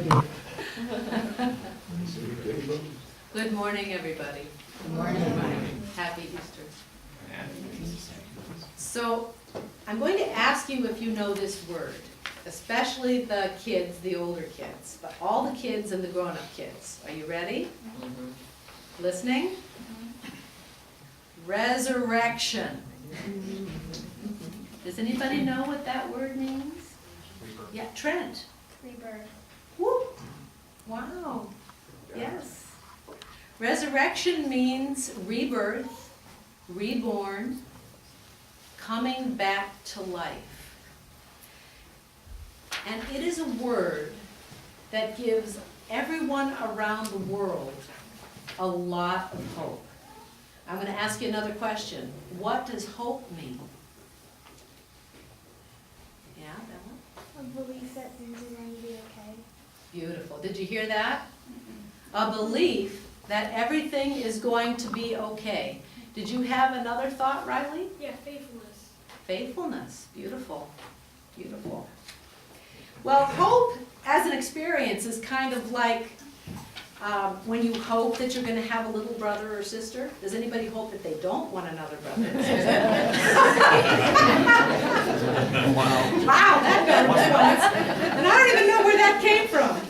do. Good morning, everybody. Good morning. Happy Easter. So, I'm going to ask you if you know this word, especially the kids, the older kids, but all the kids and the grown-up kids. Are you ready? Listening? Resurrection. Does anybody know what that word means? Yeah, Trent. Rebirth. Woo. Wow. Yes. Resurrection means rebirth, reborn, coming back to life. And it is a word that gives everyone around the world a lot of hope. I'm going to ask you another question. What does hope mean? Yeah, Bella? A belief that things are going to be okay. Beautiful. Did you hear that? A belief that everything is going to be okay. Did you have another thought, Riley? Yeah, faithfulness. Faithfulness. Beautiful. Beautiful. Well, hope as an experience is kind of like when you hope that you're going to have a little brother or sister. Does anybody hope that they don't want another brother or sister? Wow, that got response. And I don't even know where that came from.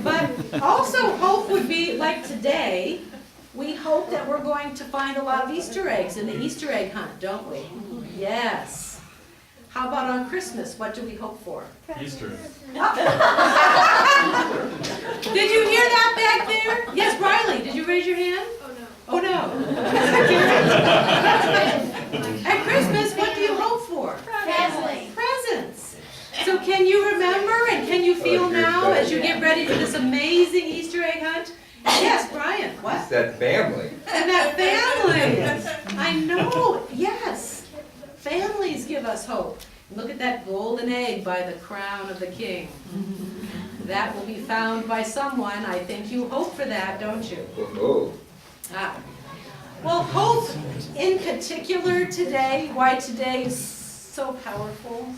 But also hope would be like today, we hope that we're going to find a lot of Easter eggs in the Easter egg hunt, don't we? Yes. How about on Christmas? What do we hope for? Easter. Did you hear that back there? Yes, Riley, did you raise your hand? Oh no. Oh, no. At Christmas, what do you hope for? Presents. Presents. So can you remember and can you feel now as you get ready for this amazing Easter egg hunt? Yes, Brian, what? It's that family. And that family. I know, yes. Families give us hope. Look at that golden egg by the crown of the king. That will be found by someone. I think you hope for that, don't you? Oh, Ah. Well, hope in particular today, why today is so powerful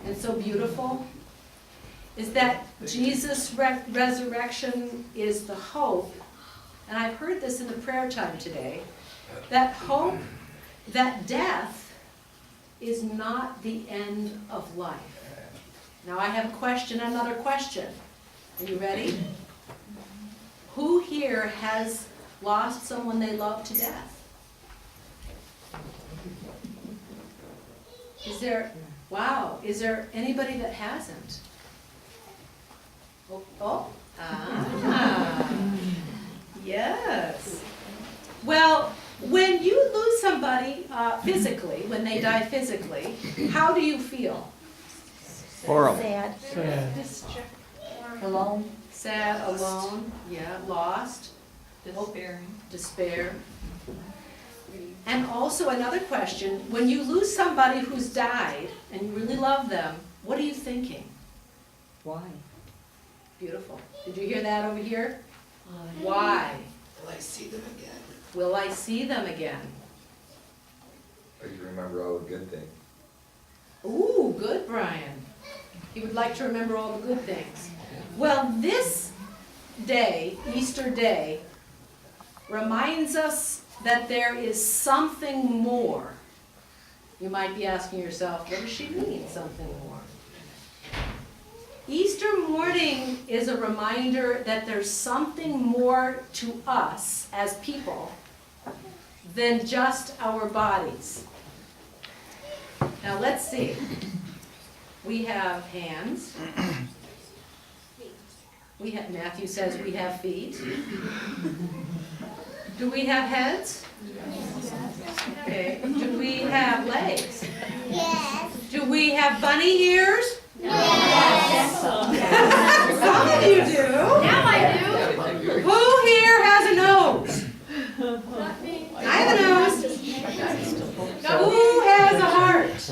and so beautiful, is that Jesus' resurrection is the hope, and I've heard this in the prayer time today, that hope, that death is not the end of life. Now I have a question, another question. Are you ready? Who here has lost someone they love to death? Is there anybody that hasn't? Yes. Well, when you lose somebody physically, when they die physically, how do you feel? Horrible. Sad. Alone. Sad, alone, yeah, lost, despair. And also another question, when you lose somebody who's died and you really love them, what are you thinking? Why? Beautiful. Did you hear that over here? Why? will I see them again? Will I see them again? Or you remember all the good things? Ooh, good, Brian. He would like to remember all the good things. Well, this day, Easter Day, reminds us that there is something more. You might be asking yourself, what does she mean, something more? Easter morning is a reminder that there's something more to us as people than just our bodies. Now let's see. We have hands. We have, Matthew says we have feet. Do we have heads? Okay. Do we have legs? Yes. Do we have bunny ears? Yes. Some of you do. Now I do. Who here has a nose? Not me. I have a nose. Who has a heart?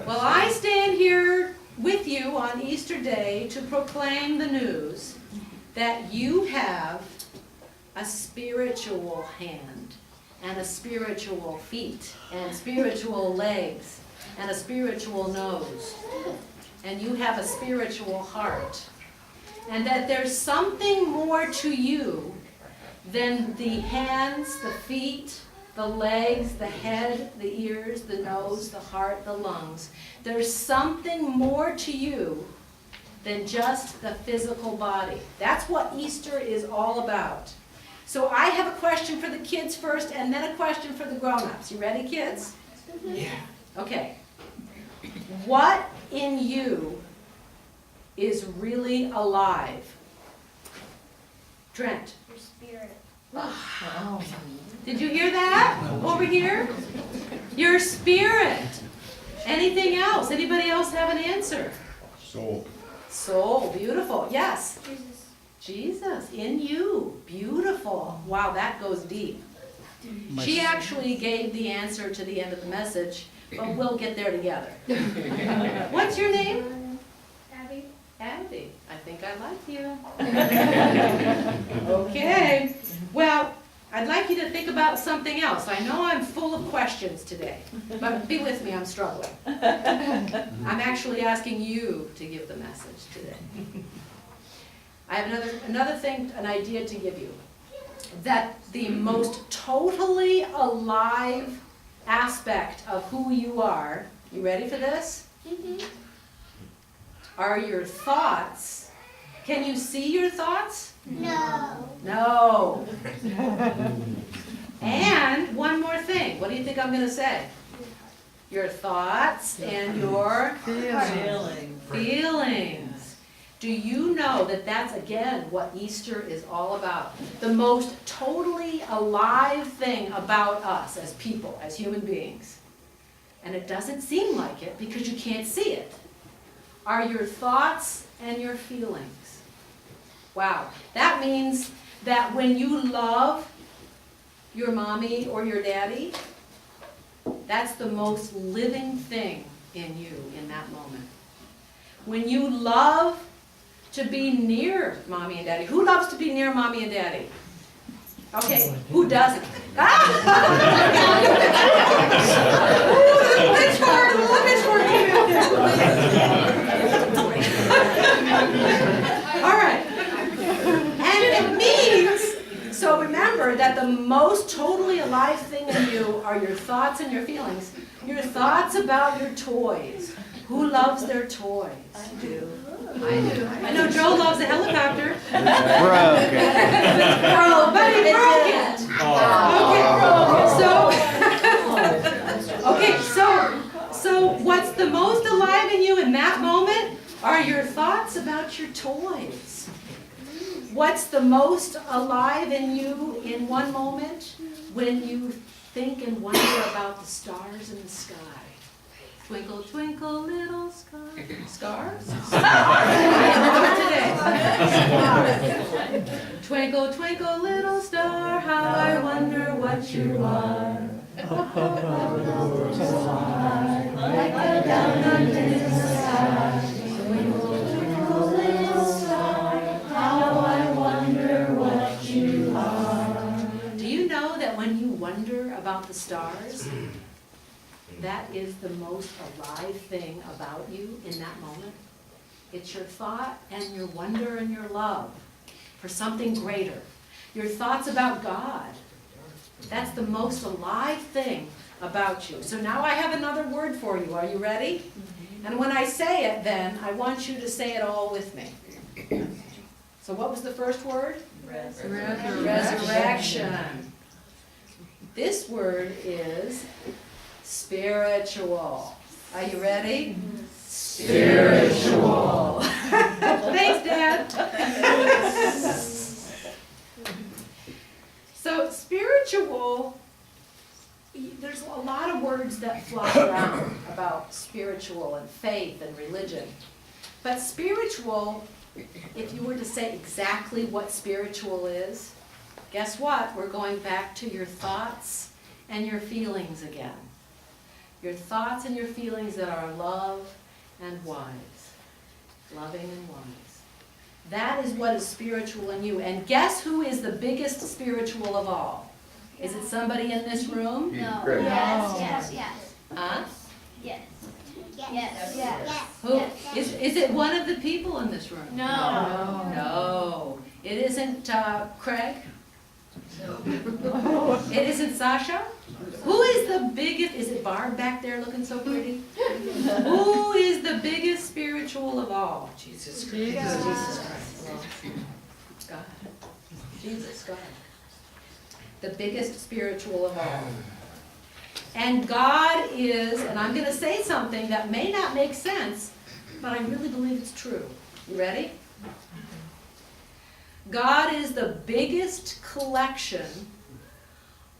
Well, I stand here with you on Easter Day to proclaim the news that you have a spiritual hand and a spiritual feet and spiritual legs and a spiritual nose. and you have a spiritual heart. And that there's something more to you than the hands, the feet, the legs, the head, the ears, the nose, the heart, the lungs. There's something more to you than just the physical body. That's what Easter is all about. So I have a question for the kids first, and then a question for the grown-ups. You ready, kids? Yeah. Okay. What in you is really alive? Trent. Your spirit. Did you hear that? Over here? Your spirit. Anything else? Anybody else have an answer? Soul. Soul. Beautiful. Yes. Jesus. Jesus in you. Beautiful. Wow, that goes deep. She actually gave the answer to the end of the message, but we'll get there together. What's your name? Abby. Abby. I think I like you. Okay. Well, I'd like you to think about something else. I know I'm full of questions today, but be with me, I'm struggling. I'm actually asking you to give the message today. I have another thing, an idea to give you. That the most totally alive aspect of who you are, you ready for this? Are your thoughts. Can you see your thoughts? No. No. And one more thing. What do you think I'm going to say? Your thoughts and your feelings. Do you know that that's, again, what Easter is all about? The most totally alive thing about us as people, as human beings. And it doesn't seem like it because you can't see it. Are your thoughts and your feelings. Wow. That means that when you love your mommy or your daddy, that's the most living thing in you in that moment. When you love to be near mommy and daddy. Who loves to be near mommy and daddy? Okay, who doesn't? All right. And it means, so remember that the most totally alive thing in you are your thoughts and your feelings. Your thoughts about your toys. Who loves their toys? I do. I know Joe loves a helicopter. Broke it. But he broke it. Okay, so what's the most alive in you in that moment are your thoughts about your toys. What's the most alive in you in one moment when you think and wonder about the stars in the sky? Twinkle, twinkle, little star. Stars? Today. Twinkle, twinkle, little star, how I wonder what you are. Like a diamond in the sky. Twinkle, twinkle, little star, how I wonder what you are. Do you know that when you wonder about the stars, that is the most alive thing about you in that moment? It's your thought and your wonder and your love for something greater. Your thoughts about God. That's the most alive thing about you. So now I have another word for you. Are you ready? And when I say it, then, I want you to say it all with me. So what was the first word? Resurrection. This word is spiritual. Are you ready? Spiritual. Thanks, Dad. So spiritual, there's a lot of words that fly around about spiritual and faith and religion. But spiritual, if you were to say exactly what spiritual is, guess what? We're going back to your thoughts and your feelings again. Your thoughts and your feelings that are love and wise. Loving and wise. That is what is spiritual in you. And guess who is the biggest spiritual of all? Is it somebody in this room? No. Great. Yes. Huh? Yes. Yes. Yes. Who? Is it one of the people in this room? No. No. It isn't Craig? It isn't Sasha? Who is the biggest, is it Barb back there looking so pretty? Who is the biggest spiritual of all? Jesus Christ. Jesus Christ. God. Jesus, God. The biggest spiritual of all. And God is, and I'm going to say something that may not make sense, but I really believe it's true. You ready? God is the biggest collection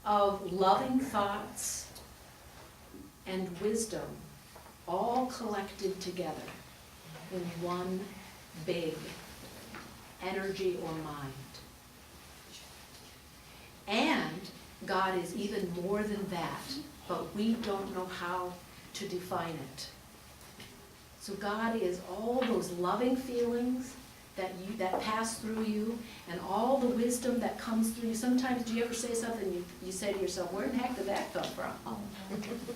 of loving thoughts and wisdom, all collected together in one big energy or mind. And God is even more than that, but we don't know how to define it. So God is all those loving feelings that pass through you, and all the wisdom that comes through you. Sometimes, do you ever say something, you say to yourself, where in the heck did that come from?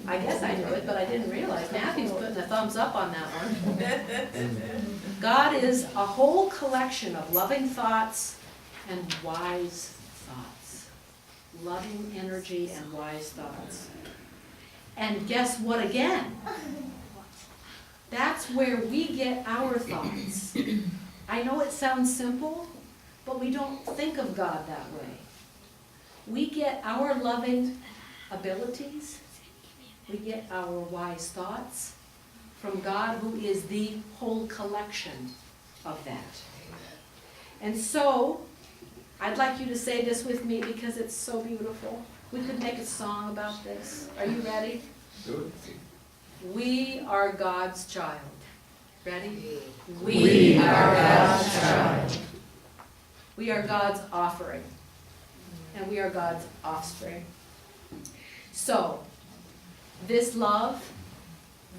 I guess I knew it, but I didn't realize. Matthew's putting a thumbs up on that one. God is a whole collection of loving thoughts and wise thoughts. Loving energy and wise thoughts. And guess what again? That's where we get our thoughts. I know it sounds simple, but we don't think of God that way. We get our loving abilities, we get our wise thoughts from God, who is the whole collection of that. And so, I'd like you to say this with me because it's so beautiful. We could make a song about this. Are you ready? Do We are God's child. Ready? We are God's child. We are God's offering. And we are God's offspring. So, this love,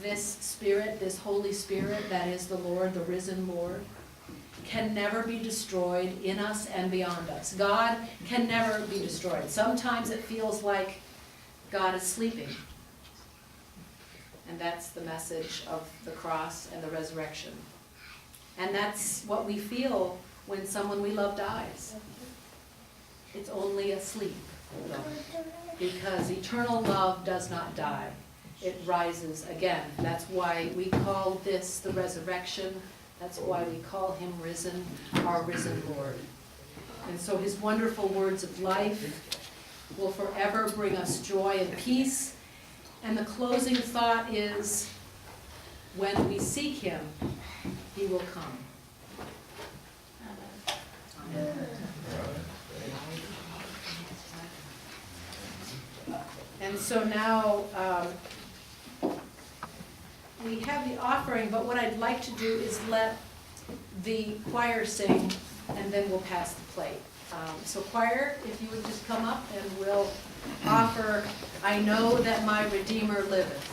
this Spirit, this Holy Spirit that is the Lord, the risen Lord, can never be destroyed in us and beyond us. God can never be destroyed. Sometimes it feels like God is sleeping. And that's the message of the cross and the resurrection. And that's what we feel when someone we love dies. It's only asleep, because eternal love does not die. It rises again. That's why we call this the resurrection. That's why we call him risen, our risen Lord. And so his wonderful words of life will forever bring us joy and peace. And the closing thought is, when we seek him, he will come. Amen. And so now, we have the offering, but what I'd like to do is let the choir sing, and then we'll pass the plate. So choir, if you would just come up, and we'll offer, I know that my Redeemer liveth.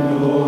know